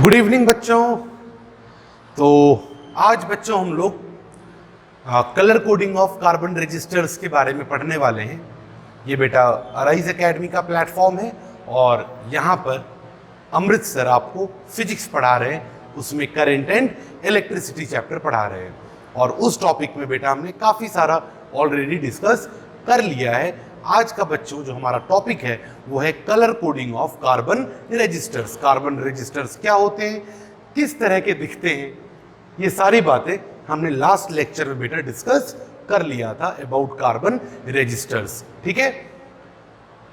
Good evening बच्चों। तो आज बच्चों हम लोग colour coding of carbon resistors के बारे में पढ़ने वाले हैं। ये बेटा अराइज एकेडमी का प्लेटफॉर्म है और यहाँ पर अमृत सर आपको फिजिक्स पढ़ा रहे हैं, उसमें करंट एंड इलेक्ट्रिसिटी चैप्टर पढ़ा रहे हैं। और उस टॉपिक में बेटा हमने काफ़ी सारा ऑलरेडी डिस्कस कर लिया है। आज का बच्चों जो हमारा टॉपिक है वो है colour coding of carbon resistors. Carbon resistors क्या होते हैं, किस तरह के दिखते हैं, ये सारी बातें हमने लास्ट लेक्चर में बेटा डिस्कस कर लिया था अबाउट कार्बन रजिस्टर्स। ठीक है,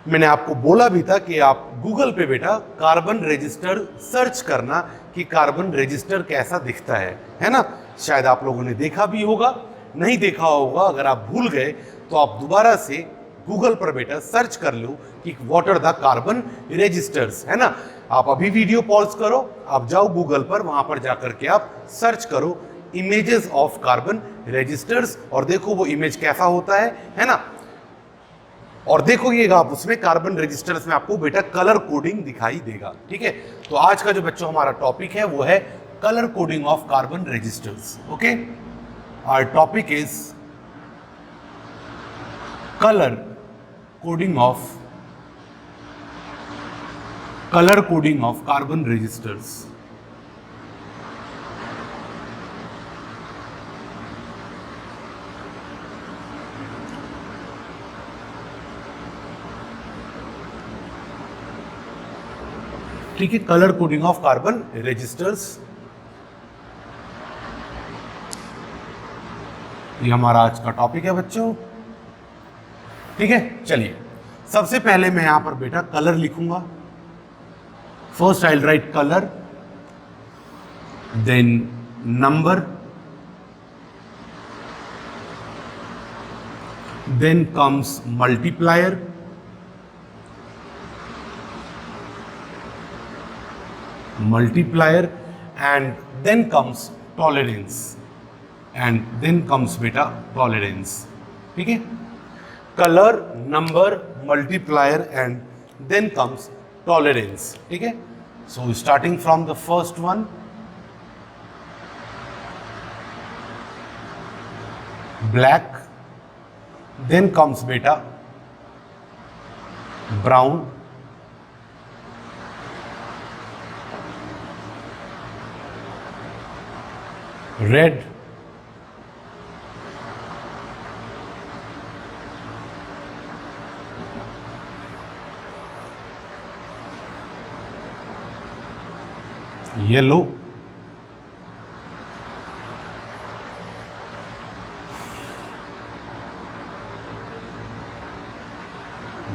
मैंने आपको बोला भी था कि आप गूगल पे बेटा कार्बन रजिस्टर सर्च करना कि कार्बन रजिस्टर कैसा दिखता है ना। शायद आप लोगों ने देखा भी होगा, नहीं देखा होगा, अगर आप भूल गए तो आप दोबारा से गूगल पर बेटा सर्च कर लो कि what are the carbon resistors, है ना। आप अभी वीडियो पॉज करो, आप जाओ गूगल पर, वहां पर जाकर के आप सर्च करो इमेजेस ऑफ कार्बन रजिस्टर्स और देखो वो इमेज कैसा होता है ना। और देखोगे आप उसमें कार्बन रजिस्टर्स में आपको बेटा कलर कोडिंग दिखाई देगा। ठीक है, तो आज का जो बच्चों हमारा टॉपिक है वो है colour coding of carbon resistors. Okay, our topic is colour coding of carbon resistors. ठीक है, colour coding of carbon resistors, ये हमारा आज का टॉपिक है बच्चों। ठीक है, चलिए सबसे पहले मैं यहां पर बेटा कलर लिखूंगा। First I will write colour, then number, then comes multiplier, and then comes tolerance, and then comes beta tolerance. ठीक है, colour, number, multiplier and then comes tolerance. ठीक है, so starting from the first one, black, then comes बेटा brown, red, yellow,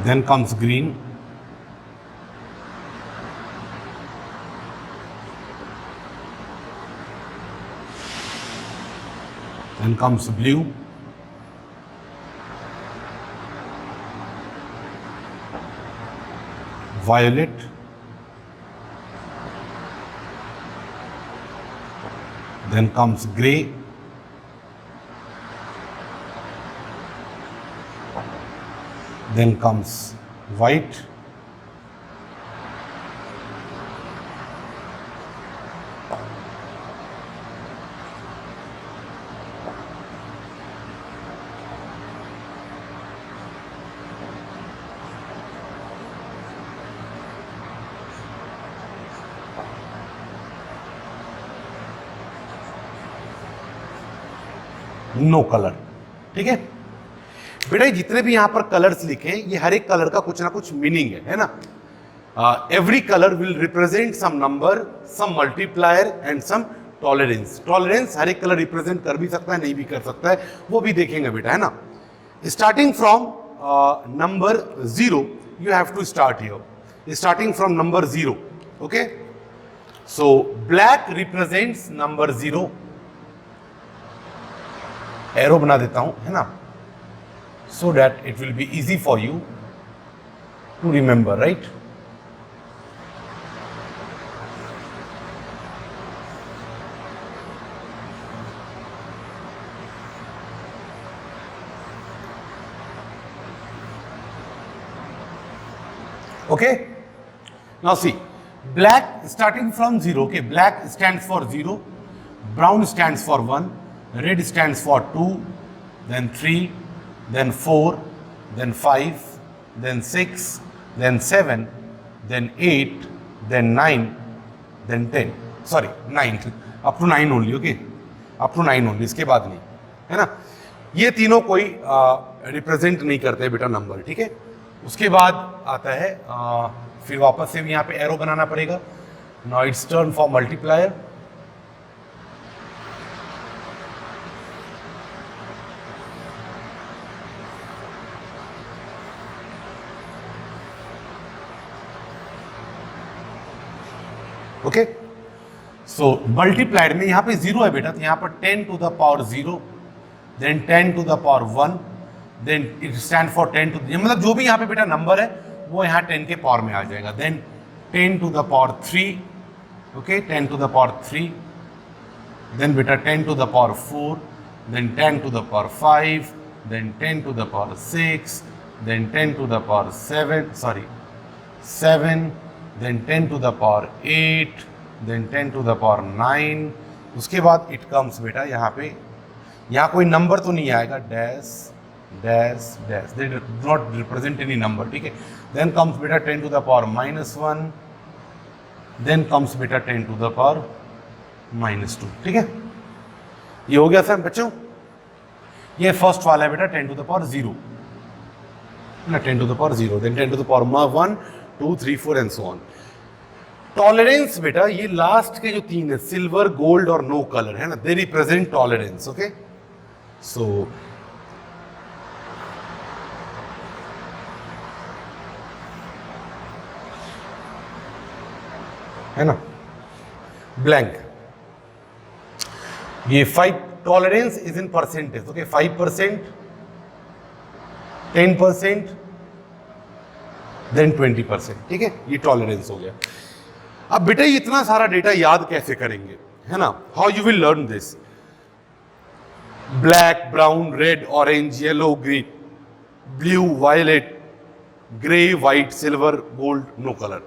then comes green, then comes blue, violet, then comes gray, then comes white, no colour. ठीक है बेटा, जितने भी यहां पर कलर्स लिखे हैं ये हर एक कलर का कुछ ना कुछ मीनिंग है ना। Every colour will represent some number, some multiplier and some tolerance. Tolerance हर एक कलर रिप्रेजेंट कर भी सकता है, नहीं भी कर सकता है, वो भी देखेंगे बेटा, है ना। Starting from number 0 you have to start here, starting from number 0। Okay, so black represents number 0, arrow बना देता हूं, है ना, so that it will be easy for you to remember, right? Okay, now see, Black starting from 0. Okay, black stands for 0, brown stands for 1, red stands for 2, then 3, then 4, then 5, then 6, then 7, then 8, then 9, then 10. Sorry, 9. Up to 9 only. Okay, up to 9 only. इसके बाद नहीं, है ना. ये तीनों कोई represent नहीं करते बेटा नंबर. ठीक है. उसके बाद आता है फिर वापस से भी यहाँ पे एरो बनाना पड़ेगा. Now it's turn for multiplier. Okay, so multiplied में यहाँ पे 0 है बेटा, तो यहाँ पर 10 to the power 0, then 10 to the power 1, then it stand for 10 to, मतलब जो भी यहाँ पे बेटा नंबर है वो यहाँ 10 के पावर में आ जाएगा. Then 10 to the power 3, okay, 10 to the power 3, then बेटा 10 to the power 4, then 10 to the power 5, then 10 to the power 6, then 10 to the power 7, then 10 to the power 8, then 10 to the power 9. उसके बाद it comes बेटा यहाँ पे, यहाँ कोई number तो नहीं आएगा, dash dash dash, they do not represent any number. ठीक है. देन कम्स बेटा 10 to the power -1, then comes बेटा 10 to the power -2. ठीक है. ये हो गया सर बच्चों. ये फर्स्ट वाला है बेटा 10 to the power 0 ना, 10 to the power 0, then 10 to the power 1, 2, 3, 4 and so on. Tolerance बेटा ये लास्ट के जो तीन है, सिल्वर, गोल्ड और नो कलर, है ना, they represent tolerance. Okay, so है ना, ब्लैंक. ये 5 tolerance is in percentage. Okay, 5%, 10%, then 20%. ठीक है, ये टॉलरेंस हो गया. अब बेटा ये इतना सारा डेटा याद कैसे करेंगे, है ना. How you will learn this. Black, brown, red, orange, yellow, green, blue, violet, grey, white, silver, gold, no colour.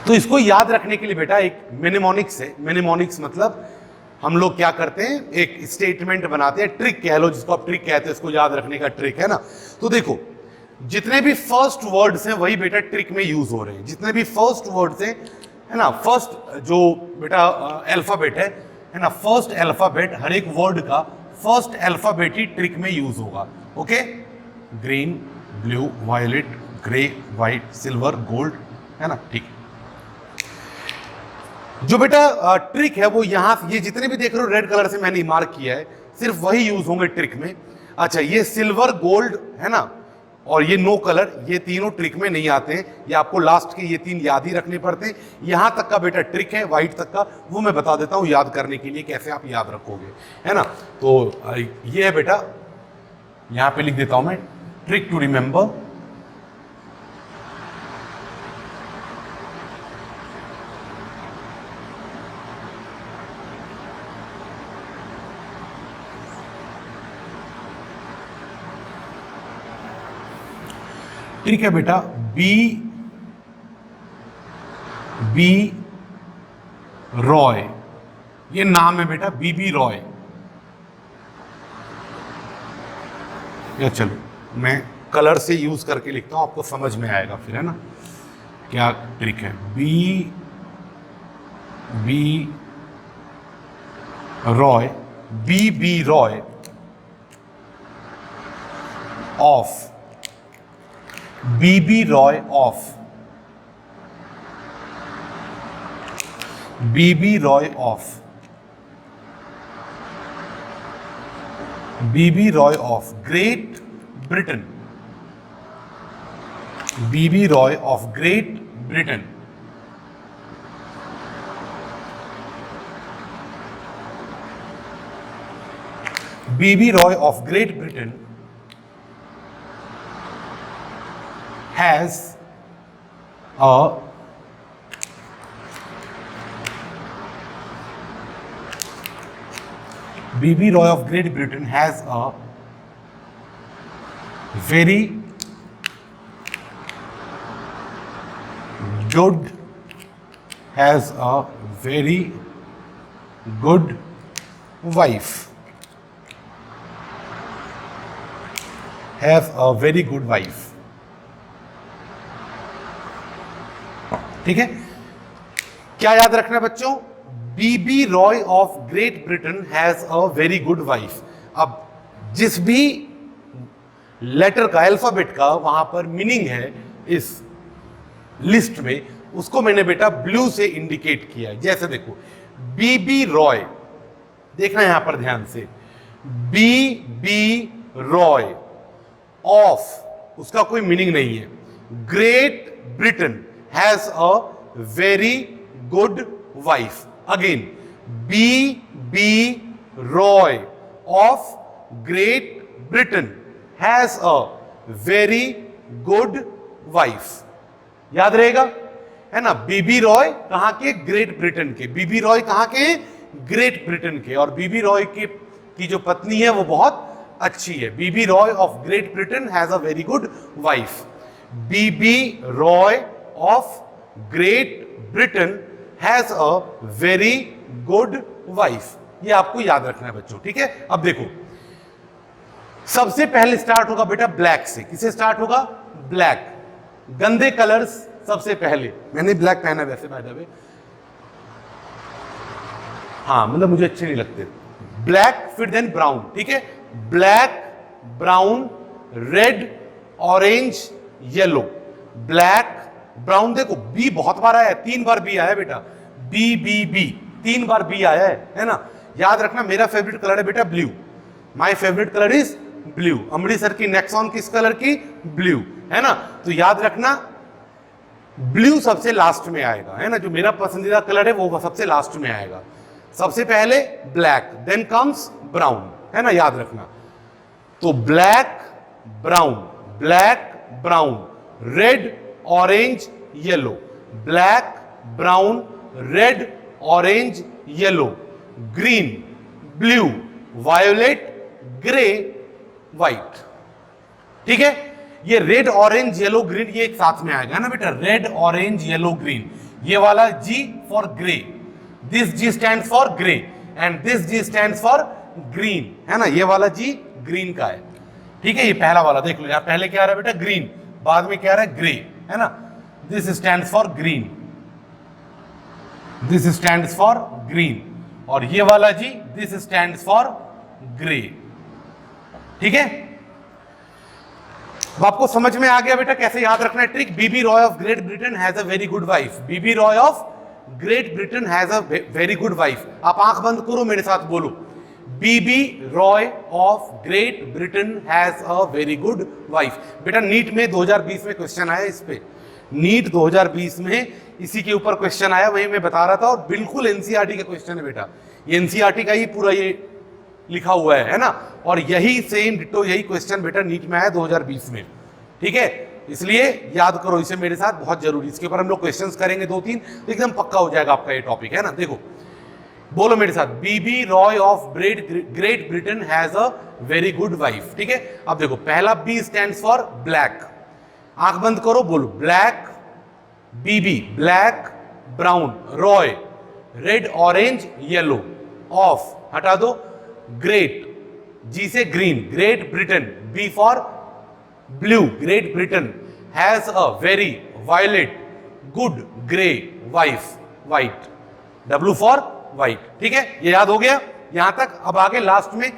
तो इसको याद रखने के लिए बेटा एक मिनिमोनिक्स है. मिनिमोनिक्स मतलब हम लोग क्या करते हैं, एक स्टेटमेंट बनाते हैं, ट्रिक कह लो जिसको आप ट्रिक कहते हैं, इसको याद रखने का ट्रिक, है ना. तो देखो जितने भी फर्स्ट वर्ड्स हैं वही बेटा ट्रिक में यूज हो रहे हैं. जितने भी फर्स्ट वर्ड्स हैं, है ना, फर्स्ट जो बेटा अल्फाबेट है ना, फर्स्ट अल्फाबेट हर एक वर्ड का फर्स्ट अल्फाबेट ही ट्रिक में यूज होगा. Okay, green, blue, violet, grey, white, silver, gold, है ना. ठीक. जो बेटा ट्रिक है वो यहां, ये जितने भी देख रहे हो रेड कलर से मैंने मार्क किया है, सिर्फ वही यूज होंगे ट्रिक में. अच्छा, ये सिल्वर, गोल्ड, है ना, और ये नो कलर, ये तीनों ट्रिक में नहीं आते हैं. ये आपको लास्ट के ये तीन याद ही रखने पड़ते हैं. यहां तक का बेटा ट्रिक है, व्हाइट तक का, वो मैं बता देता हूं याद करने के लिए कैसे आप याद रखोगे, है ना. तो ये है बेटा, यहां पे लिख देता हूं मैं, ट्रिक टू रिमेंबर. ठीक है बेटा, बी रॉय, ये नाम है बेटा, बीबी रॉय. या चलो मैं कलर से यूज करके लिखता हूं, आपको समझ में आएगा फिर, है ना, क्या ट्रिक है. B Roy, B Roy of, BB Roy of, BB Roy of, BB Roy of Great Britain, BB Roy of Great Britain. BB Roy of Great Britain has a BB Roy of Great Britain has a very good, has a very good wife, has a very good wife। ठीक है, क्या याद रखना बच्चों? BB Roy of Great Britain has a very good wife. अब जिस भी letter का, अल्फाबेट का वहां पर मीनिंग है इस लिस्ट में, उसको मैंने बेटा ब्लू से इंडिकेट किया है। जैसे देखो, बीबी रॉय, देखना यहां पर ध्यान से, बीबी रॉय ऑफ, उसका कोई मीनिंग नहीं है। Great Britain has a very good wife. Again, BB Roy of Great Britain has a very good wife. याद रहेगा, है ना? बीबी रॉय कहां के? ग्रेट ब्रिटेन के। बीबी रॉय कहां के? ग्रेट ब्रिटेन के। और बीबी रॉय की जो पत्नी है वो बहुत अच्छी है। BB Roy of Great Britain has a very good wife. BB Roy of Great Britain has a very good wife. ये आपको याद रखना है बच्चों, ठीक है? अब देखो, सबसे पहले स्टार्ट होगा बेटा ब्लैक से। किसे स्टार्ट होगा? ब्लैक। गंदे कलर्स सबसे पहले, मैंने ब्लैक पहना वैसे बाय द वे, हाँ मतलब मुझे अच्छे नहीं लगते। ब्लैक, फिर देन ब्राउन, ठीक है? Black, brown, red, orange, yellow. Black, brown, देखो बी बहुत बार आया है, 3 बार बी आया है बेटा। बी बी बी 3 बार बी आया है ना? याद रखना, मेरा फेवरेट कलर है बेटा blue. My favourite colour is blue. Amritsar की नेक्सॉन किस कलर की? ब्लू, है ना? तो याद रखना, ब्लू सबसे लास्ट में आएगा, है ना? जो मेरा पसंदीदा कलर है वो सबसे लास्ट में आएगा। सबसे पहले ब्लैक, देन कम्स ब्राउन, है ना? याद रखना। तो black, brown, black, brown, red, orange, yellow. Black, brown, red, orange, yellow, green, blue, violet, grey, white. ठीक है? ये रेड, ऑरेंज, येलो, ग्रीन ये एक साथ में आएगा ना बेटा? Red, orange, yellow, green. ये वाला G for grey, this G stands for grey, and this G stands for green, है ना? ये वाला जी ग्रीन का है, ठीक है? ये पहला वाला देख लो, यार पहले क्या आ रहा है बेटा? ग्रीन, बाद में क्या आ रहा है? ग्रे, है ना? This stands for green, this stands for green, और ये वाला जी दिस स्टैंड्स फॉर ग्रे, ठीक है? अब आपको समझ में आ गया बेटा कैसे याद रखना है trick? BB Roy of Great Britain has a very good wife. BB Roy of Great Britain has a very good wife. आप आंख बंद करो, मेरे साथ बोलो, BB Roy of Great Britain has a very good wife. बेटा NEET में 2020 में क्वेश्चन आया इस पे, नीट 2020 में इसी के ऊपर क्वेश्चन आया, वही मैं बता रहा था, और बिल्कुल एनसीईआरटी का क्वेश्चन है बेटा। ये एनसीईआरटी का ही पूरा ये लिखा हुआ है ना? और यही सेम डिट्टो यही क्वेश्चन बेटा नीट में आया 2020 में, ठीक है? इसलिए याद करो इसे मेरे साथ, बहुत जरूरी। इसके ऊपर हम लोग क्वेश्चंस करेंगे 2-3, तो एकदम पक्का हो जाएगा आपका ये टॉपिक, है ना? देखो, बोलो मेरे साथ, BB Roy of Great Britain has a very good wife, ठीक है? अब देखो, पहला बी स्टैंड्स फॉर ब्लैक। आंख बंद करो, बोलो black, BB, black, brown, Roy, red, orange, yellow, of हटा दो, ग्रेट, जी से green, Great Britain, B for blue, Great Britain has a very violet good grey wife, white, W for white, ठीक है? ये याद हो गया यहां तक। अब आगे लास्ट में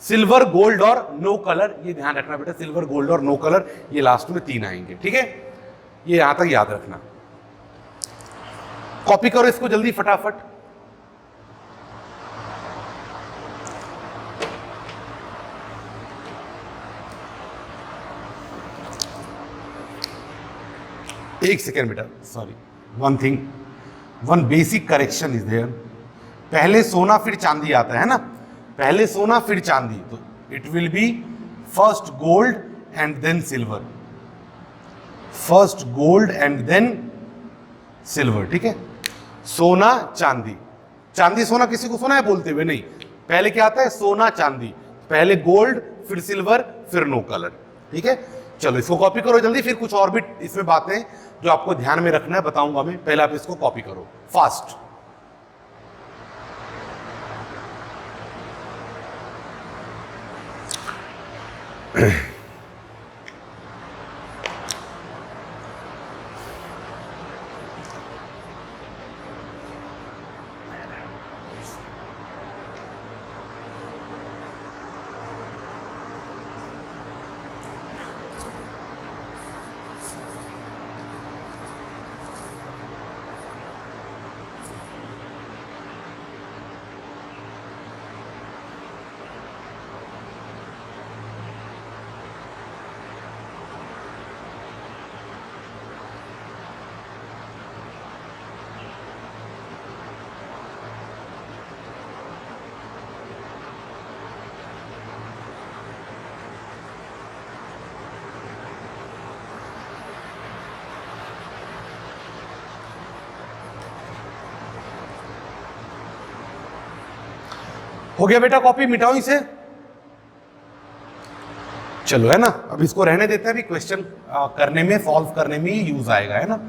सिल्वर, गोल्ड और नो कलर, ये ध्यान रखना बेटा, सिल्वर, गोल्ड और नो कलर, ये लास्ट में 3 आएंगे, ठीक है? ये यहां तक याद रखना। कॉपी करो इसको जल्दी फटाफट। एक सेकेंड बेटा, sorry, one thing, one basic correction is there. पहले सोना फिर चांदी आता है ना? पहले सोना फिर चांदी, तो it will be first gold and then silver, first gold and then silver, ठीक है? सोना चांदी, चांदी सोना, किसी को सुना है बोलते हुए? नहीं, पहले क्या आता है? सोना चांदी, पहले गोल्ड, फिर सिल्वर, फिर नो कलर, ठीक है? चलो इसको कॉपी करो जल्दी, फिर कुछ और भी इसमें बातें जो आपको ध्यान में रखना है बताऊंगा मैं, पहले आप इसको कॉपी करो फास्ट। हो गया बेटा कॉपी, मिटाओ इसे। चलो है ना, अब इसको रहने देते हैं, अभी क्वेश्चन करने में, सॉल्व करने में यूज आएगा, है ना।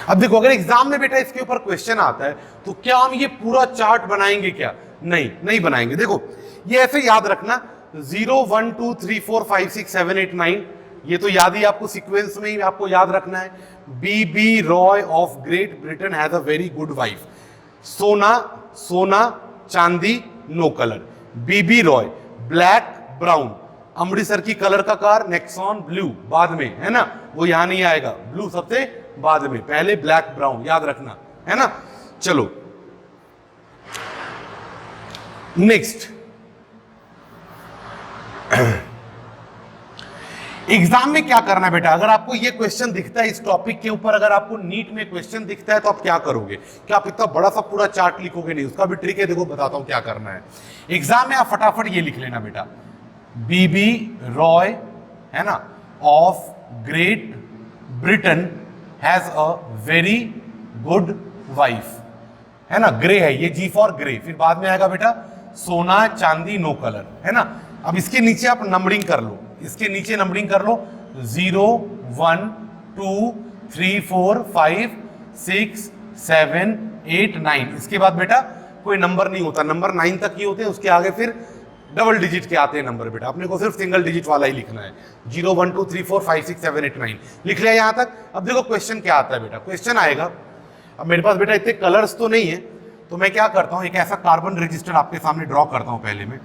अब देखो अगर एग्जाम में बेटा इसके ऊपर क्वेश्चन आता है तो क्या हम ये पूरा चार्ट बनाएंगे क्या? नहीं बनाएंगे। देखो ये ऐसे याद रखना, 0 1 2 3 4 5 6 7 8 9, ये तो याद ही आपको सीक्वेंस में ही आपको याद रखना है। BB Roy of Great Britain has a very good wife. सोना चांदी no colour. BB Roy black brown. Amritsar की कलर का कार नेक्सॉन ब्लू, बाद में, है ना, वो यहां नहीं आएगा, ब्लू सबसे बाद में, पहले ब्लैक ब्राउन, याद रखना, है ना। चलो नेक्स्ट, एग्जाम में क्या करना है बेटा, अगर आपको ये क्वेश्चन दिखता है इस टॉपिक के ऊपर, अगर आपको नीट में क्वेश्चन दिखता है तो आप क्या करोगे? क्या आप इतना बड़ा सा पूरा चार्ट लिखोगे? नहीं, उसका भी ट्रिक है, देखो बताता हूं क्या करना है। एग्जाम में आप फटाफट ये लिख लेना बेटा, बीबी रॉय, है ना, of Great Britain has a very good wife, है ना, ग्रे है ये, जी फॉर ग्रे, फिर बाद में आएगा बेटा सोना चांदी नो कलर, है ना। अब इसके नीचे आप नंबरिंग कर लो, इसके नीचे नंबरिंग कर लो, 0 1 2 3 4 5 6 7 8 9। इसके बाद बेटा कोई नंबर नहीं होता, नंबर 9 तक ही होते हैं, उसके आगे फिर डबल डिजिट के आते हैं नंबर बेटा, अपने को सिर्फ सिंगल डिजिट वाला ही लिखना है। 0 1 2 3 4 5 6 7 8 9 लिख लिया यहां तक। अब देखो क्वेश्चन क्या आता है बेटा, क्वेश्चन आएगा, अब मेरे पास बेटा इतने कलर्स तो नहीं है, तो मैं क्या करता हूं, एक ऐसा कार्बन रजिस्टर आपके सामने ड्रॉ करता हूं पहले मैं।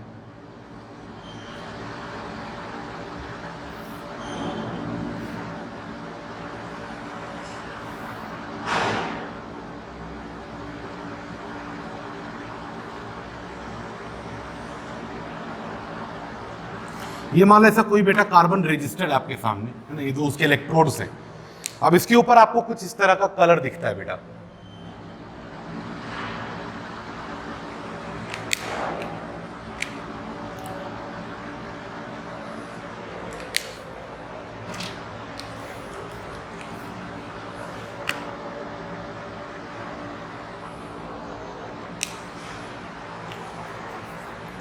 ये मान लो ऐसा कोई बेटा कार्बन रजिस्टर आपके सामने, है ना, ये जो उसके इलेक्ट्रोड्स हैं। अब इसके ऊपर आपको कुछ इस तरह का कलर दिखता है बेटा,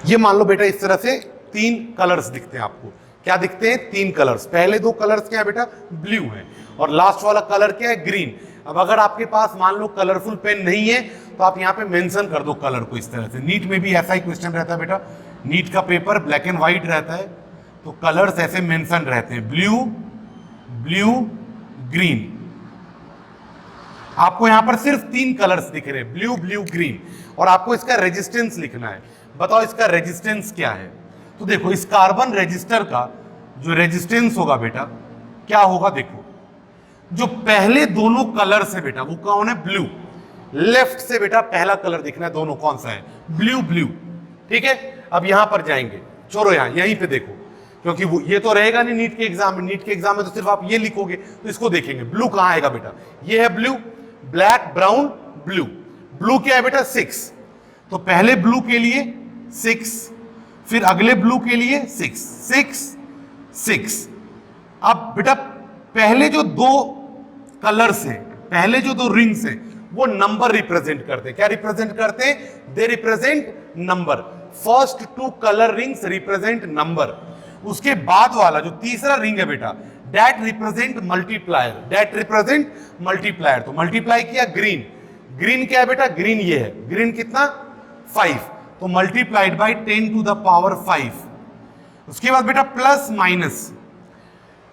ये मान लो बेटा इस तरह से 3 कलर्स दिखते हैं आपको। क्या दिखते हैं? 3 कलर्स। पहले 2 कलर्स क्या है बेटा? ब्लू है, और लास्ट वाला कलर क्या है? ग्रीन। अब अगर आपके पास मान लो कलरफुल पेन नहीं है तो आप यहाँ पे मेंशन कर दो कलर को इस तरह से। नीट में भी ऐसा ही क्वेश्चन रहता है बेटा, नीट का पेपर ब्लैक एंड व्हाइट रहता है, तो कलर्स ऐसे मेंशन रहते हैं, ब्लू ब्लू ग्रीन। आपको यहां पर सिर्फ 3 कलर्स दिख रहे हैं, ब्लू ब्लू ग्रीन, और आपको इसका रेजिस्टेंस लिखना है। बताओ इसका रेजिस्टेंस क्या है? तो देखो इस कार्बन रजिस्टर का जो रेजिस्टेंस होगा बेटा क्या होगा, देखो जो पहले दोनों कलर्स है बेटा वो कौन है? ब्लू। लेफ्ट से बेटा पहला कलर दिखना है दोनों, कौन सा है? Blue blue. ठीक है, अब यहां पर जाएंगे, छोड़ो यहीं पे देखो, क्योंकि वो ये तो रहेगा नहीं नीट के एग्जाम में। नीट के एग्जाम में तो सिर्फ आप ये लिखोगे, तो इसको देखेंगे ब्लू कहां आएगा बेटा? ये है blue, black brown blue. Blue क्या है बेटा? 6। तो पहले ब्लू के लिए 6, फिर अगले ब्लू के लिए 6 6 6। अब बेटा पहले जो 2 कलर्स हैं, पहले जो 2 रिंग्स हैं, वो नंबर रिप्रेजेंट करते हैं। क्या रिप्रेजेंट करते हैं? They represent number. First two colour rings represent number. उसके बाद वाला जो तीसरा रिंग है बेटा, that represent multiplier, that represent multiplier. तो मल्टीप्लाई किया ग्रीन, ग्रीन क्या है बेटा, ग्रीन ये है, ग्रीन कितना 5, तो multiplied by 10 to the power 5। उसके बाद बेटा प्लस माइनस,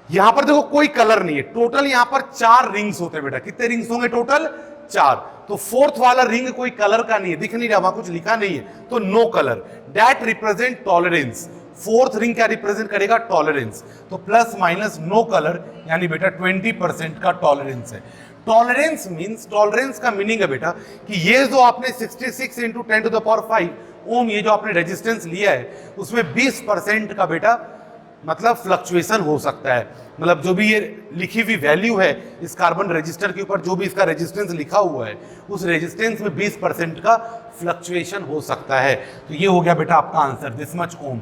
यहां पर देखो कोई कलर नहीं है, टोटल यहां पर 4 रिंग्स होते हैं बेटा। कितने रिंग्स होंगे टोटल, 4। तो फोर्थ वाला रिंग कोई कलर का नहीं है, दिख नहीं रहा, वहां कुछ लिखा नहीं है, तो no colour, that represent tolerance. Fourth ring क्या रिप्रेजेंट करेगा, टॉलरेंस। तो प्लस माइनस नो कलर, यानी बेटा 20% का टॉलरेंस है। टॉलरेंस मींस, टॉलरेंस का मीनिंग है बेटा कि ये जो आपने 66 into 10 to the power 5 ohm ये जो आपने रेजिस्टेंस लिया है उसमें 20% का बेटा मतलब फ्लक्चुएशन हो सकता है। मतलब जो भी ये लिखी हुई वैल्यू है इस कार्बन रजिस्टर के ऊपर, जो भी इसका रेजिस्टेंस लिखा हुआ है उस रेजिस्टेंस में 20% का फ्लक्चुएशन हो सकता है। तो ये हो गया बेटा आपका answer, this much ohm,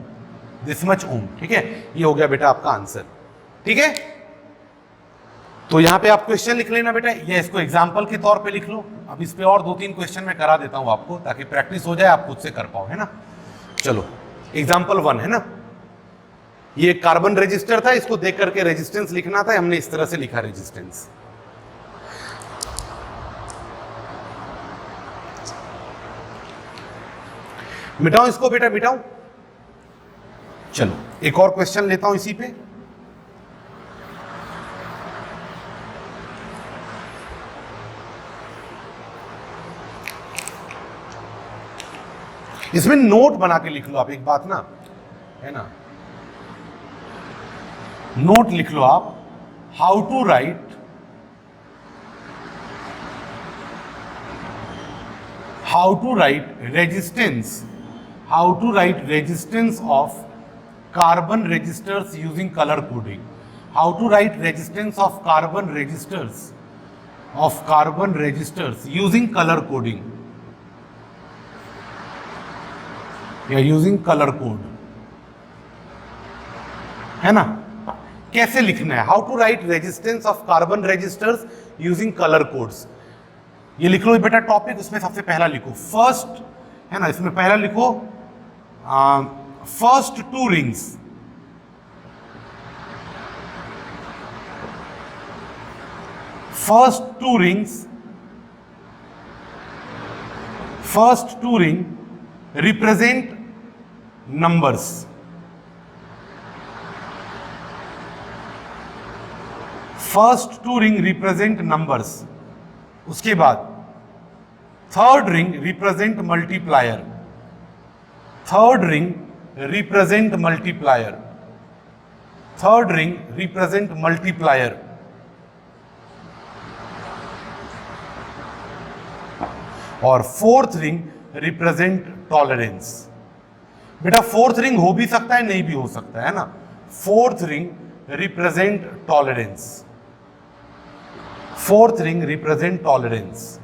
this much ohm. ठीक है, ये हो गया बेटा आपका आंसर। ठीक है, तो यहां पे आप क्वेश्चन लिख लेना बेटा, ये इसको एग्जांपल के तौर पे लिख लो। अब इस पे और 2-3 क्वेश्चन मैं करा देता हूं आपको, ताकि प्रैक्टिस हो जाए, आप खुद से कर पाओ, है ना। चलो एग्जांपल 1 है ना, ये कार्बन रेजिस्टर था, इसको देख करके रेजिस्टेंस लिखना था, हमने इस तरह से लिखा रेजिस्टेंस। मिटाओ इसको बेटा, मिटाओ। चलो एक और क्वेश्चन लेता हूं इसी पे। इसमें नोट बना के लिख लो आप, एक बात ना, है ना, नोट लिख लो आप, how to write, how to write resistance, how to write resistance of carbon resistors using colour coding, how to write resistance of carbon resistors, of carbon resistors using colour coding या using colour code, है ना। कैसे लिखना है, how to write resistance of carbon resistors using colour codes. ये लिख लो बेटा topic, उसमें सबसे पहला लिखो फर्स्ट, है ना, इसमें पहला लिखो first 2 rings, first 2 rings, first 2 ring represent numbers, first 2 ring represent numbers. उसके बाद third ring represent multiplier, third ring represent multiplier, third ring represent multiplier. और फोर्थ रिंग रिप्रेजेंट टॉलरेंस। बेटा फोर्थ रिंग हो भी सकता है, नहीं भी हो सकता है ना। Fourth ring represent tolerance, fourth ring represent tolerance.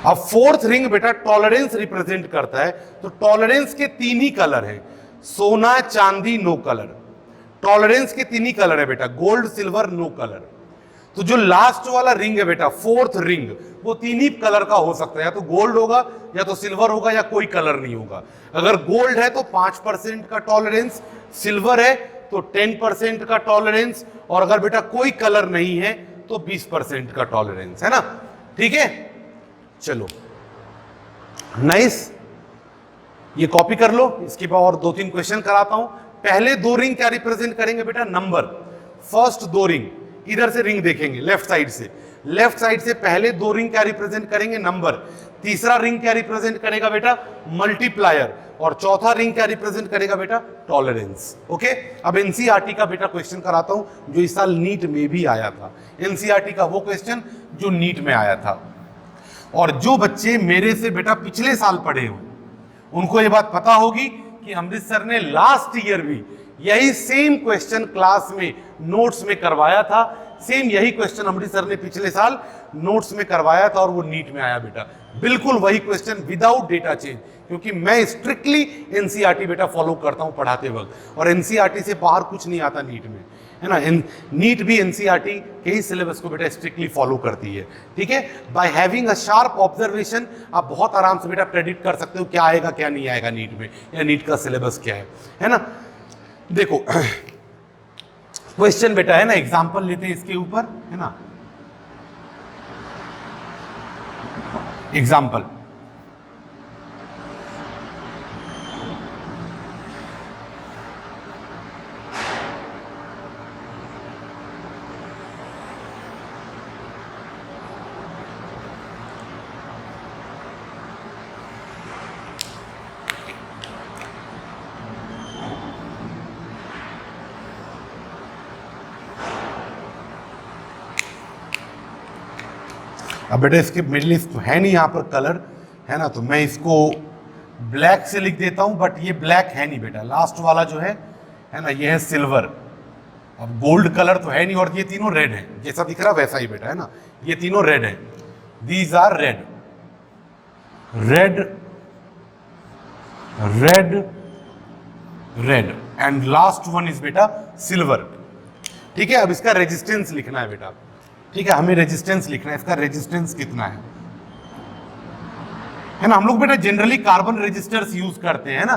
अब फोर्थ रिंग बेटा टॉलरेंस रिप्रेजेंट करता है, तो टॉलरेंस के 3 ही कलर हैं, सोना, चांदी, नो कलर। टॉलरेंस के 3 ही कलर है बेटा, गोल्ड, सिल्वर, नो कलर। तो जो लास्ट वाला रिंग है बेटा, फोर्थ रिंग, वो 3 ही कलर का हो सकता है, या तो गोल्ड होगा, या तो सिल्वर होगा, या कोई कलर नहीं होगा। अगर गोल्ड है तो 5% का टॉलरेंस, सिल्वर है तो 10% का टॉलरेंस, और अगर बेटा कोई कलर नहीं है तो 20% का टॉलरेंस, है ना। ठीक है, चलो नाइस, ये कॉपी कर लो। इसके बाद और 2-3 क्वेश्चन कराता हूं। पहले 2 रिंग क्या रिप्रेजेंट करेंगे बेटा, नंबर। फर्स्ट 2 रिंग, इधर से रिंग देखेंगे लेफ्ट साइड से, लेफ्ट साइड से पहले 2 रिंग क्या रिप्रेजेंट करेंगे, नंबर। तीसरा रिंग क्या रिप्रेजेंट करेगा बेटा, मल्टीप्लायर। और चौथा रिंग क्या रिप्रेजेंट करेगा बेटा, टॉलरेंस। ओके, अब एनसीईआरटी का बेटा क्वेश्चन कराता हूं जो इस साल नीट में भी आया था। एनसीईआरटी का वो क्वेश्चन जो नीट में आया था। और जो बच्चे मेरे से बेटा पिछले साल पढ़े हो उनको ये बात पता होगी कि अमृत सर ने लास्ट ईयर भी यही सेम क्वेश्चन क्लास में नोट्स में करवाया था। सेम यही क्वेश्चन अमृत सर ने पिछले साल नोट्स में करवाया था और वो नीट में आया बेटा। बिल्कुल वही क्वेश्चन विदाउट डेटा चेंज, क्योंकि मैं स्ट्रिक्टली एनसीईआरटी बेटा फॉलो करता हूं पढ़ाते वक्त, और एनसीईआरटी से बाहर कुछ नहीं आता नीट में। है ना। नीट भी एनसीईआरटी के ही सिलेबस को बेटा स्ट्रिक्टली फॉलो करती है, ठीक है। By having a sharp observation आप बहुत आराम से बेटा प्रेडिक्ट कर सकते हो क्या आएगा क्या नहीं आएगा नीट में, या नीट का सिलेबस क्या है ना। देखो क्वेश्चन बेटा है ना, एग्जाम्पल लेते हैं इसके ऊपर, है ना। एग्जाम्पल, अब बेटा इसके मेरे लिए है नहीं यहाँ पर कलर, है ना, तो मैं इसको ब्लैक से लिख देता हूँ, बट ये ब्लैक है नहीं बेटा, लास्ट वाला जो है ना, ये है सिल्वर। अब गोल्ड कलर तो है नहीं, और ये तीनों रेड है, जैसा दिख रहा वैसा ही बेटा, है ना, ये तीनों रेड है, these are red, red red red, and last one is बेटा सिल्वर, ठीक है। अब इसका रेजिस्टेंस लिखना है बेटा, ठीक है, हमें रेजिस्टेंस लिखना है, इसका रेजिस्टेंस कितना है ना। हम लोग बेटा जनरली कार्बन रेजिस्टर्स यूज करते हैं ना।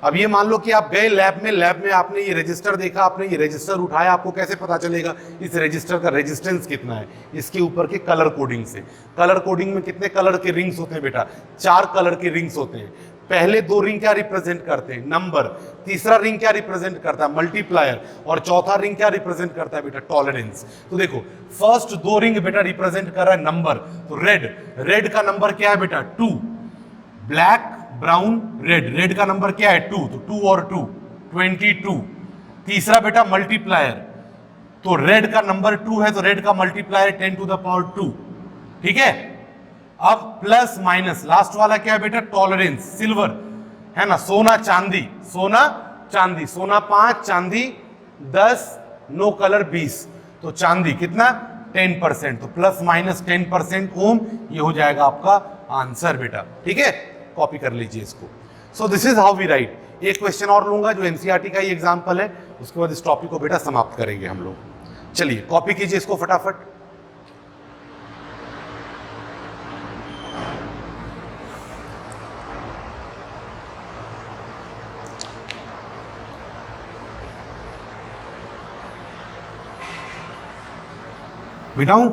अब ये मान लो कि आप गए लैब में आपने ये रेजिस्टर देखा, आपने ये रेजिस्टर उठाया, आपको कैसे पता चलेगा इस रेजिस्टर का रेजिस्टेंस कितना है? इसके ऊपर के कलर कोडिंग से। कलर कोडिंग में कितने कलर के रिंग्स होते हैं बेटा? 4 कलर के रिंग्स होते हैं। पहले 2 रिंग क्या रिप्रेजेंट करते हैं? नंबर। तीसरा रिंग क्या रिप्रेजेंट करता है? मल्टीप्लायर। और चौथा रिंग क्या रिप्रेजेंट करता है बेटा? टॉलरेंस। तो देखो फर्स्ट 2 रिंग बेटा रिप्रेजेंट कर रहा है नंबर, तो रेड का नंबर क्या है बेटा? 2। ब्लैक, ब्राउन, रेड का नंबर क्या है? 2, तो 2 और 2 22। तीसरा बेटा मल्टीप्लायर, तो रेड का नंबर 2 है, तो रेड का मल्टीप्लायर 10 टू द पावर 2, ठीक है। अब प्लस माइनस, लास्ट वाला क्या है बेटा? टॉलरेंस, सिल्वर, है ना, सोना चांदी, सोना 5, चांदी 10, नो कलर 20, तो चांदी कितना? 10%, तो प्लस माइनस 10% ओम, ये हो जाएगा आपका आंसर बेटा, ठीक है। कॉपी कर लीजिए इसको। So this is how we write. एक क्वेश्चन और लूंगा जो एनसीईआरटी का ही एग्जांपल है, उसके बाद इस टॉपिक को बेटा समाप्त करेंगे हम लोग। चलिए कॉपी कीजिए इसको फटाफट। बिठाऊं?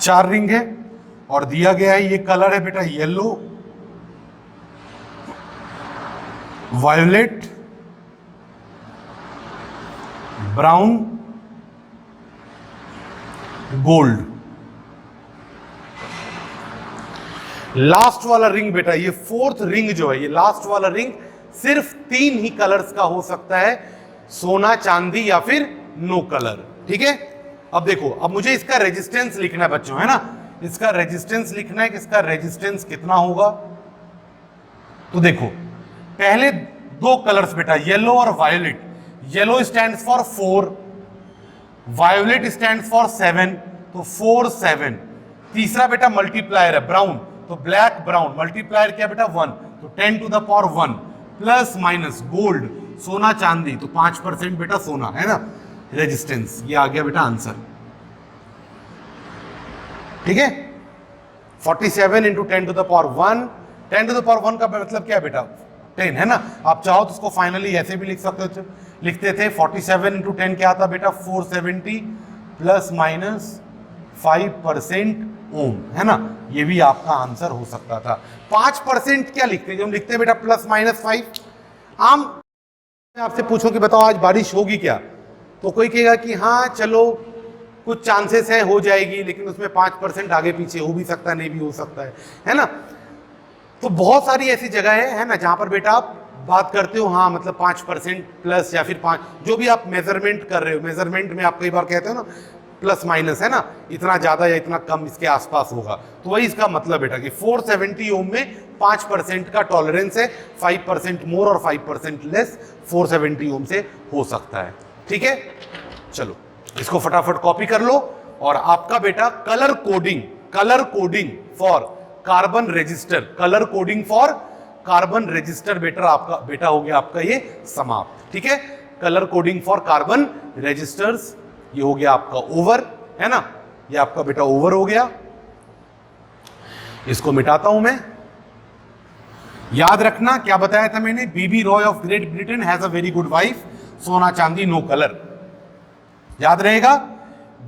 चार रिंग है और दिया गया है ये कलर है बेटा yellow, violet, brown, gold. Last वाला रिंग बेटा, ये 4th रिंग जो है, ये लास्ट वाला रिंग सिर्फ 3 ही कलर्स का हो सकता है, सोना, चांदी या फिर नो कलर, ठीक है। अब देखो, अब मुझे इसका रेजिस्टेंस लिखना है बच्चों, है ना, इसका रेजिस्टेंस लिखना है कि इसका रेजिस्टेंस कितना होगा। तो देखो पहले 2 कलर्स बेटा येलो और violet, yellow stands for 4, violet stands for 7, तो 4 7। तीसरा बेटा मल्टीप्लायर है ब्राउन, तो ब्लैक ब्राउन, मल्टीप्लायर क्या बेटा 1, तो 10 to the power 1, plus minus gold, सोना चांदी, तो 5% बेटा सोना, है ना, रेजिस्टेंस। ये आ गया बेटा आंसर, ठीक है। 47 into 10 to the power 1, 10 to the power 1 का मतलब क्या है बेटा? 10, है ना। आप चाहो तो उसको फाइनली ऐसे भी लिख सकते थे, लिखते थे 47 इंटू 10 क्या आता बेटा? 470 प्लस माइनस 5% ओम, है ना, ये भी आपका आंसर हो सकता था। 5% क्या लिखते हैं, जो हम लिखते हैं बेटा ±5। आम मैं आपसे पूछूं कि बताओ आज बारिश होगी क्या, तो कोई कहेगा कि हाँ चलो कुछ चांसेस है हो जाएगी, लेकिन उसमें 5% आगे पीछे हो भी सकता है, नहीं भी हो सकता है ना। तो बहुत सारी ऐसी जगह है ना, जहां पर बेटा आप बात करते हो हाँ मतलब 5% प्लस या फिर 5, जो भी आप मेजरमेंट कर रहे हो, मेजरमेंट में आप कई बार कहते हो ना प्लस माइनस, है ना, इतना ज्यादा या इतना कम इसके आसपास होगा, तो वही इसका मतलब बेटा कि 470 ओम में 5% का टॉलरेंस है, 5% मोर और 5% लेस 470 ओम से हो सकता है। ठीक है, चलो इसको फटाफट कॉपी कर लो, और आपका बेटा colour coding for carbon resistor, colour coding for carbon resistor बेटा हो गया आपका ये समाप्त। ठीक है, colour coding for carbon resistors, ये हो गया आपका ओवर, है ना, ये आपका बेटा ओवर हो गया। इसको मिटाता हूं मैं। याद रखना क्या बताया था मैंने, BB Roy of Great Britain has a very good wife, सोना चांदी नो कलर। याद रहेगा,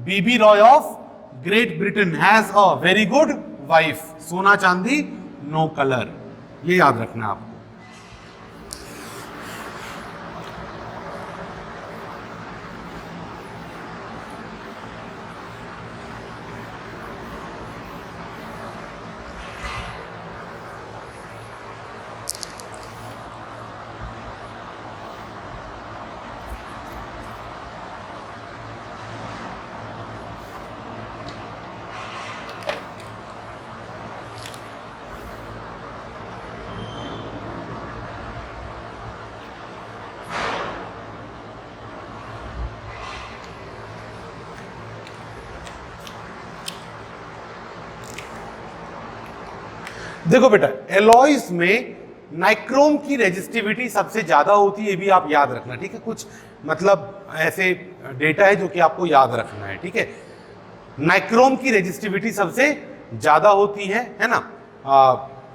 BB Roy of Great Britain has a very good wife, सोना चांदी नो कलर, ये याद रखना आपको। देखो बेटा, एलॉयज में नाइक्रोम की रेजिस्टिविटी सबसे ज्यादा होती है, ये भी आप याद रखना। ठीक है, कुछ मतलब ऐसे डेटा है जो कि आपको याद रखना है। ठीक है, नाइक्रोम की रेजिस्टिविटी सबसे ज्यादा होती है ना,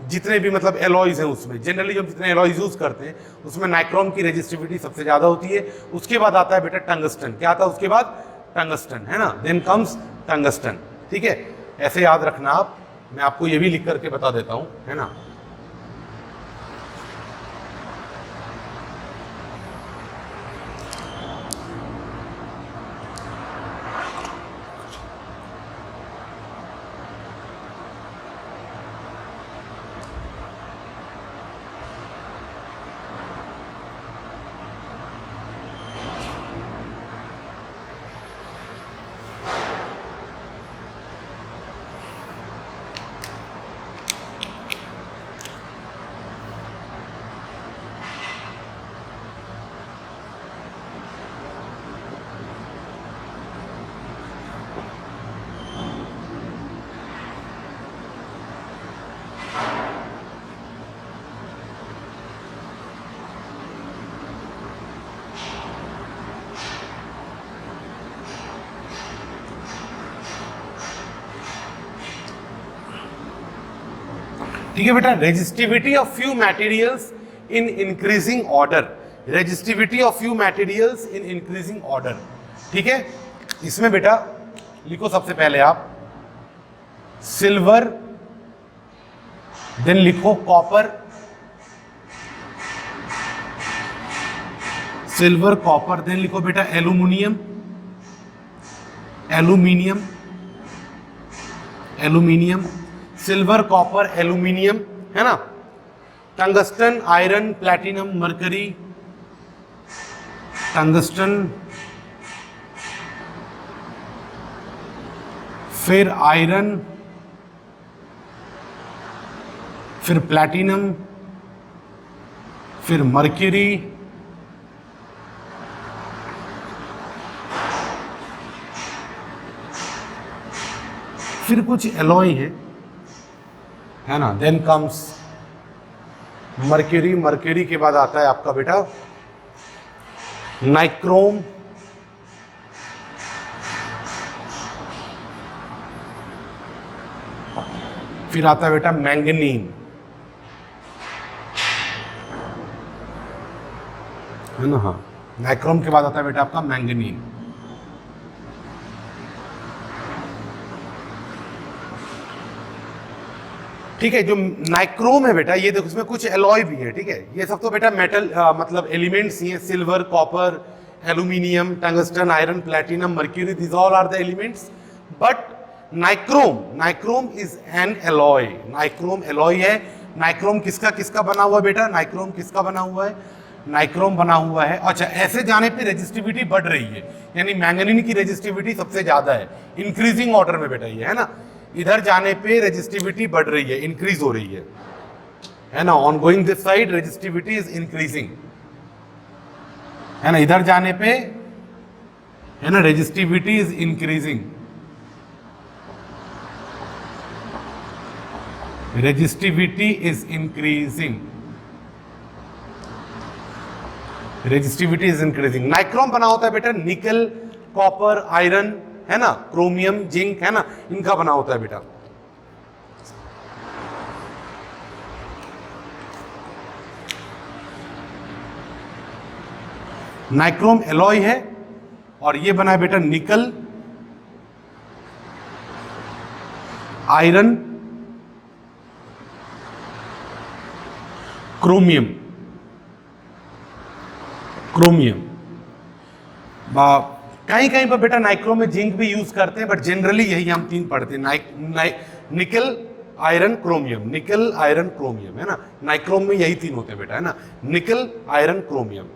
जितने भी मतलब एलॉयज हैं उसमें, जनरली जब जितने एलॉयज यूज करते हैं उसमें नाइक्रोम की रेजिस्टिविटी सबसे ज्यादा होती है। उसके बाद आता है बेटा टंगस्टन, क्या आता है उसके बाद, टंगस्टन, है ना, देन कम्स टंगस्टन। ठीक है, ऐसे याद रखना आप, मैं आपको ये भी लिख करके बता देता हूं, है ना। ठीक है बेटा, resistivity of few materials in increasing order, resistivity of few materials in increasing order. ठीक है, इसमें बेटा लिखो सबसे पहले आप सिल्वर, देन लिखो कॉपर, सिल्वर कॉपर, देन लिखो बेटा aluminium, aluminium, aluminium, silver copper aluminium, है ना, tungsten iron platinum mercury, tungsten, फिर आयरन, फिर प्लैटिनम, फिर मरकरी, फिर कुछ एलॉय है ना, देन कम्स मर्क्यूरी, मर्क्यूरी के बाद आता है आपका बेटा नाइक्रोम, फिर आता है बेटा मैंगनीन, है ना, हाँ, नाइक्रोम के बाद आता है बेटा आपका मैंगनीन। ठीक है। जो नाइक्रोम है बेटा, ये देखो इसमें कुछ एलॉय भी है, ठीक है। ये सब तो बेटा मेटल मतलब एलिमेंट्स ही हैं, silver, copper, aluminium, tungsten, iron, platinum, mercury, this all are the elements. But nichrome is an alloy. Nichrome alloy है। नाइक्रोम किसका किसका बना हुआ है बेटा? नाइक्रोम किसका बना हुआ है? नाइक्रोम बना हुआ है। अच्छा, ऐसे जाने पे रेजिस्टिविटी बढ़ रही है, यानी मैंगनीन की रेजिस्टिविटी सबसे ज्यादा है, इंक्रीजिंग ऑर्डर में बेटा ये है ना। इधर जाने पे रेजिस्टिविटी बढ़ रही है, इंक्रीज हो रही है ना। On going this side resistivity is increasing, है ना। इधर जाने पे है ना resistivity is increasing, resistivity is increasing, resistivity is increasing. Nichrome बना होता है बेटा निकल, कॉपर, आयरन, है ना, क्रोमियम, जिंक, है ना, इनका बना होता है बेटा। नाइक्रोम एलॉय है और ये बना है बेटा निकल, आयरन, क्रोमियम, कहीं कहीं पर बेटा नाइक्रोम में जिंक भी यूज करते हैं, बट जनरली यही हम तीन पढ़ते हैं, निकल, आयरन, क्रोमियम, निकल, आयरन, क्रोमियम, है ना। नाइक्रोम में यही तीन होते हैं बेटा, है ना, निकल, आयरन, क्रोमियम।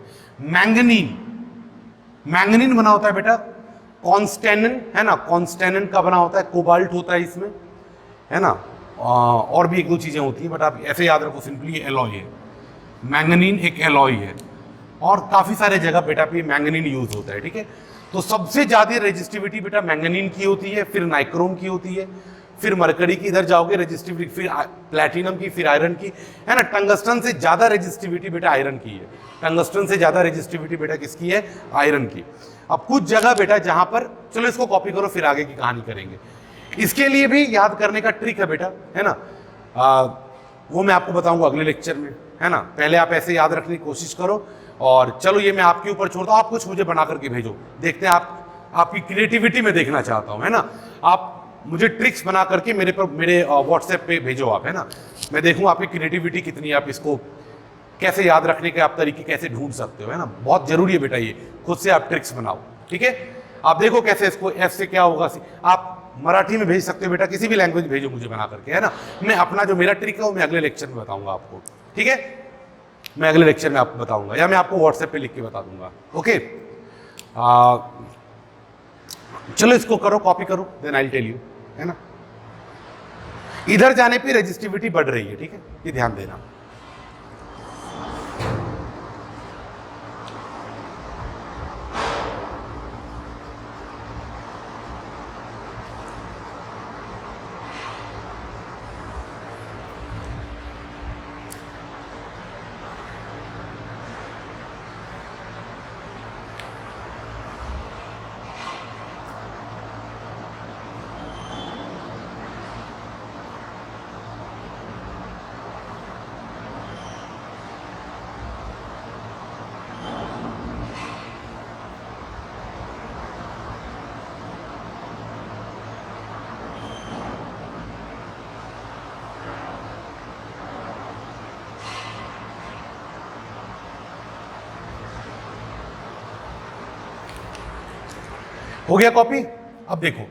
मैंगनीन बना होता है बेटा कॉन्स्टेनिन, है ना, कॉन्स्टेनिन का बना होता है, कोबाल्ट होता है इसमें, है ना, और भी एक दो चीजें होती हैं, बट आप ऐसे याद रखो सिंपली एलॉय है। मैंगनीन एक एलॉय है और काफी सारे जगह बेटा पे मैंगनीन यूज होता है, ठीक है। तो सबसे ज्यादा रेजिस्टिविटी बेटा मैंगनीन की होती है, फिर नाइक्रोम की होती है, फिर मरकरी की इधर जाओगे रेजिस्टिविटी, फिर प्लैटिनम की, फिर आयरन की, है ना। टंगस्टन से ज्यादा रेजिस्टिविटी बेटा आयरन की है, टंगस्टन से ज्यादा रेजिस्टिविटी बेटा किसकी है? आयरन की। अब कुछ जगह बेटा जहां पर, चलो इसको कॉपी करो फिर आगे की कहानी करेंगे। इसके लिए भी याद करने का ट्रिक है बेटा, है ना, वो मैं आपको बताऊंगा अगले लेक्चर में, है ना। पहले आप ऐसे याद रखने की कोशिश करो, और चलो ये मैं आपके ऊपर छोड़ता हूं, आप कुछ मुझे बना करके भेजो, देखते हैं आपकी क्रिएटिविटी में देखना चाहता हूं, है ना। आप मुझे ट्रिक्स बना करके मेरे व्हाट्सएप पे भेजो आप, है ना। मैं देखूं आपकी क्रिएटिविटी कितनी है, आप इसको कैसे याद रखने के आप तरीके कैसे ढूंढ सकते हो, है ना। बहुत जरूरी है बेटा ये, खुद से आप ट्रिक्स बनाओ, ठीक है। आप देखो कैसे इसको एफ से क्या होगा, आप मराठी में भेज सकते हो बेटा, किसी भी लैंग्वेज भेजो मुझे बना करके, है ना। मैं अपना जो मेरा ट्रिक है वो मैं अगले लेक्चर में बताऊंगा आपको, ठीक है। मैं अगले लेक्चर में आपको बताऊंगा, या मैं आपको व्हाट्सएप पे लिख के बता दूंगा, ओके। चलो इसको करो, कॉपी करो, then I will tell you, है ना। इधर जाने पे रेजिस्टिविटी बढ़ रही है, ठीक है, ये ध्यान देना। हो गया कॉपी। अब देखो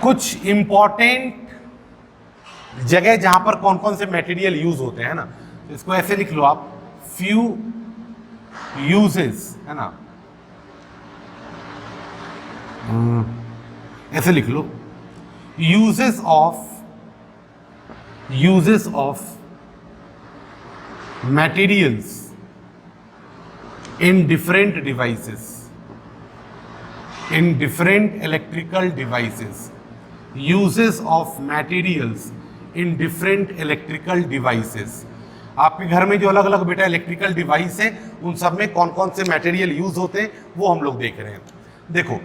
कुछ इंपॉर्टेंट जगह जहां पर कौन कौन से मटेरियल यूज होते हैं, ना। इसको ऐसे लिख लो आप, फ्यू यूजेस, है ना, ऐसे लिख लो, uses of materials in different devices, in different electrical devices, uses of materials in different electrical devices। आपके घर में जो अलग अलग बेटा इलेक्ट्रिकल डिवाइस है उन सब में कौन कौन से मटेरियल यूज होते हैं वो हम लोग देख रहे हैं। देखो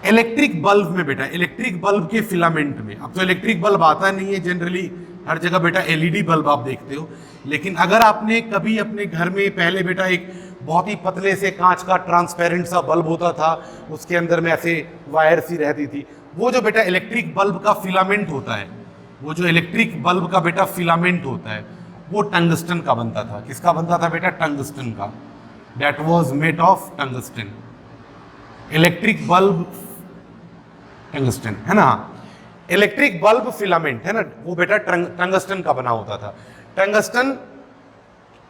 इलेक्ट्रिक बल्ब में बेटा, इलेक्ट्रिक बल्ब के फिलामेंट में, अब तो इलेक्ट्रिक बल्ब आता नहीं है जनरली, हर जगह बेटा एलईडी बल्ब आप देखते हो, लेकिन अगर आपने कभी अपने घर में पहले बेटा एक बहुत ही पतले से कांच का ट्रांसपेरेंट सा बल्ब होता था, उसके अंदर में ऐसे वायर सी रहती थी। वो जो बेटा इलेक्ट्रिक बल्ब का फिलामेंट होता है, वो जो इलेक्ट्रिक बल्ब का बेटा फिलामेंट होता है, वो टंगस्टन का बनता था। किसका बनता था बेटा? टंगस्टन का। That was made of tungsten. Electric bulb tungsten है ना, इलेक्ट्रिक बल्ब फिलामेंट है ना, वो बेटा टंगस्टन का बना होता था। टंगस्टन,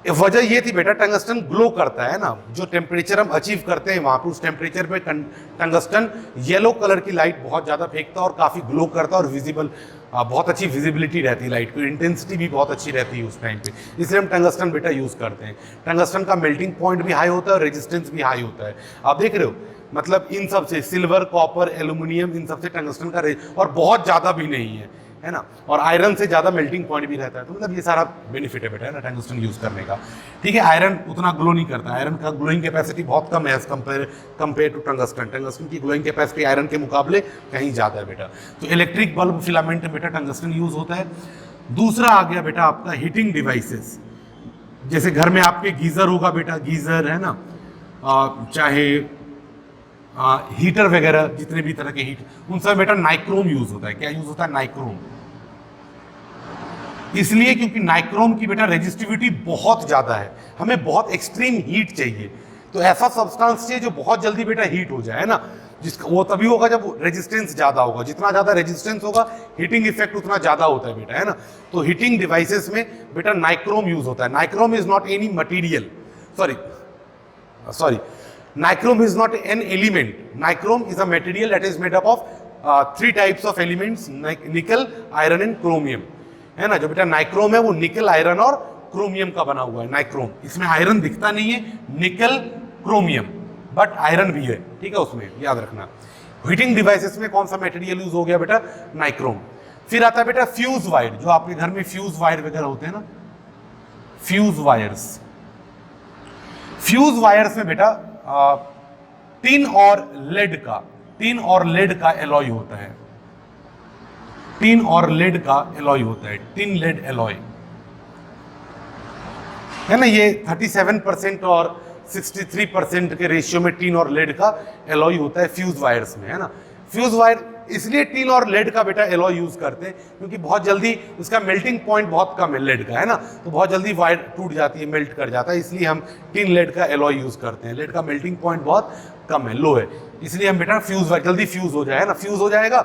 वजह ये थी बेटा, टंगस्टन ग्लो करता है ना, जो टेम्परेचर हम अचीव करते हैं वहां पर, उस टेम्परेचर पे टंगस्टन येलो कलर की लाइट बहुत ज़्यादा फेंकता है और काफ़ी ग्लो करता है और विजिबल, बहुत अच्छी विजिबिलिटी रहती है लाइट की, इंटेंसिटी भी बहुत अच्छी रहती है उस टाइम पे, इसलिए हम टंगस्टन बेटा यूज़ करते हैं। टंगस्टन का मेल्टिंग पॉइंट भी हाई होता है और रेजिस्टेंस भी हाई होता है। आप देख रहे हो, मतलब इन सब से सिल्वर, कॉपर, एल्यूमिनियम, इन सब से टंगस्टन का और बहुत ज़्यादा भी नहीं है ना, और आयरन से ज़्यादा मेल्टिंग पॉइंट भी रहता है। तो मतलब ये सारा बेनिफिट है बेटा, है ना, टंगस्टन यूज़ करने का। ठीक है, आयरन उतना ग्लो नहीं करता, आयरन का ग्लोइंग कैपेसिटी बहुत कम है as compare to tungsten. Tungsten की ग्लोइंग कैपेसिटी आयरन के मुकाबले कहीं ज़्यादा है बेटा। तो इलेक्ट्रिक बल्ब फिलामेंट में बेटा टंगस्टन यूज़ होता है। दूसरा आ गया बेटा आपका हीटिंग डिवाइसेस। जैसे घर में आपके गीज़र होगा बेटा, गीज़र है ना, चाहे हीटर वगैरह, जितने भी तरह के हीट, उन सब बेटा नाइक्रोम यूज होता है। क्या यूज होता है? नाइक्रोम। इसलिए क्योंकि नाइक्रोम की बेटा रेजिस्टिविटी बहुत ज्यादा है, हमें बहुत एक्सट्रीम हीट चाहिए, तो ऐसा सब्सटेंस चाहिए जो बहुत जल्दी बेटा हीट हो जाए, है ना, जिसका वो तभी होगा जब रेजिस्टेंस ज्यादा होगा। जितना ज्यादा रेजिस्टेंस होगा, हीटिंग इफेक्ट उतना ज्यादा होता है बेटा, है ना। तो हीटिंग डिवाइसेस में बेटा नाइक्रोम यूज होता है। Nichrome is not any material, sorry nichrome is not an element. Nichrome is a material that is made up of 3 types of elements, nickel, iron and chromium, है ना। जो बेटा nichrome है वो निकल, आयरन और क्रोमियम का बना हुआ है नाइक्रोम। इसमें आयरन दिखता नहीं है, निकल, क्रोमियम, बट आयरन भी है, ठीक है, उसमें याद रखना। हीटिंग डिवाइसेस में कौन सा मटेरियल यूज हो गया बेटा? नाइक्रोम। फिर आता है बेटा फ्यूज वायर, जो आपके घर में फ्यूज वायर वगैरह होते हैं ना, फ्यूज वायर्स। फ्यूज वायर्स में बेटा टिन और लेड का एलॉय होता है। टिन और लेड का एलॉय होता है, टिन लेड एलॉय, है ना। ये 37% और 63% के रेशियो में टिन और लेड का एलॉय होता है फ्यूज वायर्स में, है ना। फ्यूज वायर इसलिए टिन और लेड का बेटा एलॉय यूज करते हैं क्योंकि बहुत जल्दी उसका मेल्टिंग पॉइंट बहुत कम है लेड का, है ना, तो बहुत जल्दी वायर टूट जाती है, मेल्ट कर जाता है, इसलिए हम टिन लेड का एलॉय यूज करते हैं। लेड का मेल्टिंग पॉइंट बहुत कम है, लो है, इसलिए हम बेटा फ्यूज वायर जल्दी फ्यूज हो जाए, है ना। फ्यूज हो जाएगा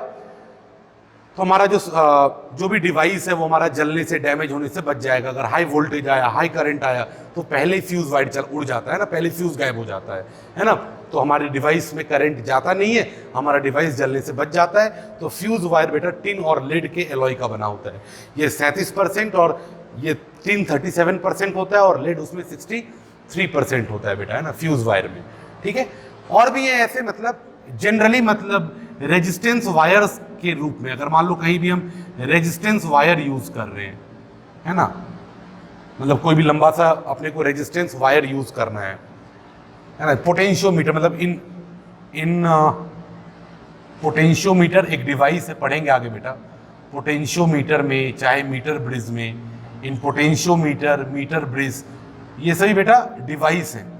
तो हमारा जो भी डिवाइस है वो हमारा जलने से, डैमेज होने से बच जाएगा। अगर हाई वोल्टेज आया, हाई करंट आया तो पहले ही फ्यूज वायर उड़ जाता है ना, पहले फ्यूज गायब हो जाता है ना। तो हमारे डिवाइस में करंट जाता नहीं है, हमारा डिवाइस जलने से बच जाता है। तो फ्यूज वायर बेटा टिन और लेड के एलॉय का बना होता है। ये 37% और ये टिन 37% होता है और लेड उसमें 63% होता है बेटा, है ना, फ्यूज वायर में, ठीक है। और भी है ऐसे, मतलब जनरली, मतलब रेजिस्टेंस वायर्स के रूप में, अगर मान लो कहीं भी हम रेजिस्टेंस वायर यूज कर रहे हैं, है ना, मतलब कोई भी लंबा सा अपने को रेजिस्टेंस वायर यूज करना है ना। पोटेंशियोमीटर, मतलब इन पोटेंशियोमीटर एक डिवाइस है, पढ़ेंगे आगे बेटा। पोटेंशियोमीटर में, चाहे मीटर ब्रिज में, इन पोटेंशियोमीटर, मीटर ब्रिज, ये सभी बेटा डिवाइस है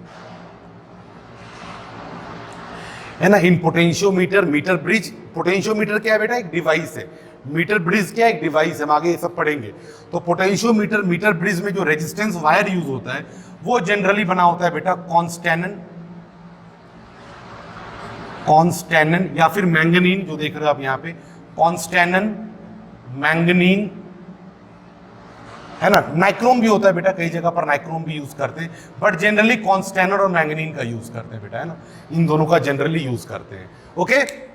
ना। इन पोटेंशियोमीटर, मीटर ब्रिज, पोटेंशियोमीटर क्या है बेटा? एक डिवाइस है। मीटर ब्रिज क्या है? एक डिवाइस है। हम आगे ये सब पढ़ेंगे। तो पोटेंशियोमीटर, मीटर ब्रिज में जो रेजिस्टेंस वायर यूज होता है वो जनरली बना होता है बेटा कॉन्स्टेनन या फिर मैंगनीन, जो देख रहे हो आप यहाँ पे, कॉन्स्टेनन, मैंगनीन, है ना। नाइक्रोम भी होता है बेटा, कई जगह पर नाइक्रोम भी यूज करते हैं, बट जनरली कॉन्स्टेनर और मैंगनीन का यूज करते हैं बेटा, है ना, इन दोनों का जनरली यूज करते हैं। ओके,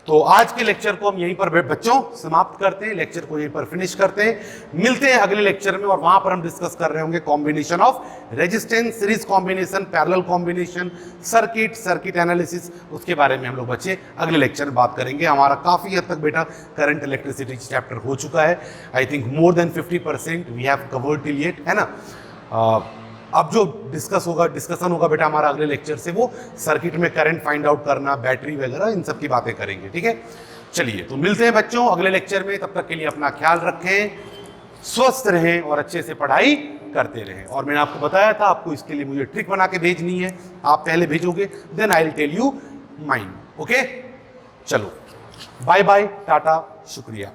तो आज के लेक्चर को हम यहीं पर बच्चों समाप्त करते हैं, लेक्चर को यहीं पर फिनिश करते हैं। मिलते हैं अगले लेक्चर में और वहां पर हम डिस्कस कर रहे होंगे combination of resistance, series combination, parallel combination, circuit analysis, उसके बारे में हम लोग बच्चे अगले लेक्चर में बात करेंगे। हमारा काफी हद तक बेटा करंट इलेक्ट्रिसिटी चैप्टर हो चुका है। I think more than 50% we have covered till yet, है ना। अब जो डिस्कशन होगा बेटा हमारा अगले लेक्चर से, वो सर्किट में करंट फाइंड आउट करना, बैटरी वगैरह, इन सब की बातें करेंगे, ठीक है। चलिए, तो मिलते हैं बच्चों अगले लेक्चर में। तब तक के लिए अपना ख्याल रखें, स्वस्थ रहें और अच्छे से पढ़ाई करते रहें। और मैंने आपको बताया था आपको इसके लिए मुझे ट्रिक बना के भेजनी है, आप पहले भेजोगे, then I will tell you mine. Okay, चलो बाय बाय, टाटा, शुक्रिया।